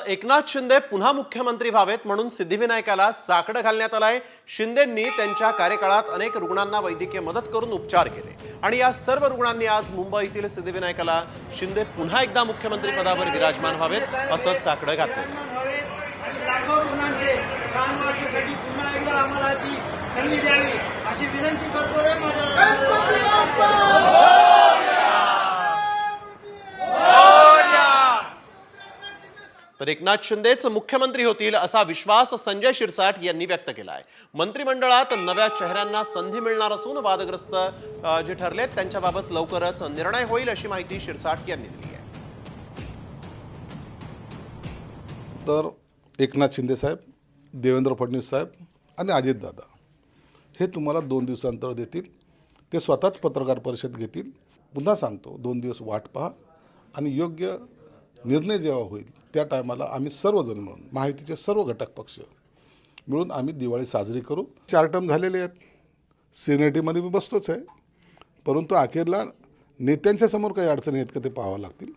एकनाथ शिंदे पुन्हा मुख्यमंत्री व्हावेत म्हणून सिद्धिविनायकाला साकडं घालण्यात आलंय। शिंदेंनी त्यांच्या कार्यकाळात अनेक रुग्णांना वैद्यकीय मदत करून उपचार केले आणि या सर्व रुग्णांनी आज मुंबईतील सिद्धिविनायकाला शिंदे पुन्हा एकदा मुख्यमंत्री पदावर विराजमान व्हावेत असं साकडं घातलं। लाखो रुग्णांचे प्राण वाचण्यासाठी पुन्हा एकदा आम्हाला ती संधी द्यावी अशी विनंती करतो रे तर एकनाथ शिंदेच मुख्यमंत्री होतील असा विश्वास संजय शिरसाट यांनी व्यक्त केलाय। मंत्रिमंडळात नव्या चेहऱ्यांना संधी मिळणार असून वादग्रस्त जे ठरलेत त्यांच्याबाबत लवकरच निर्णय होईल अशी माहिती शिरसाट यांनी दिली आहे। तर एकनाथ शिंदे साहेब, देवेंद्र फडणवीस साहेब आणि अजितदादा हे तुम्हाला 2 दिवसांतर देतील। ते स्वतःच पत्रकार परिषद घेतील। पुन्हा सांगतो, 2 दिवस वाट पहा आणि योग्य निर्णय जेव्हा होईल त्या टायमाला आम्ही सर्वजण मिळून, महायुतीचे सर्व घटक पक्ष मिळून आम्ही दिवाळी साजरी करू। 4 टर्म झालेले आहेत, सिनेटीमध्ये मी बसतोच आहे, परंतु अखेरला नेत्यांच्या समोर काही अडचणी आहेत का ते पाहावं लागतील।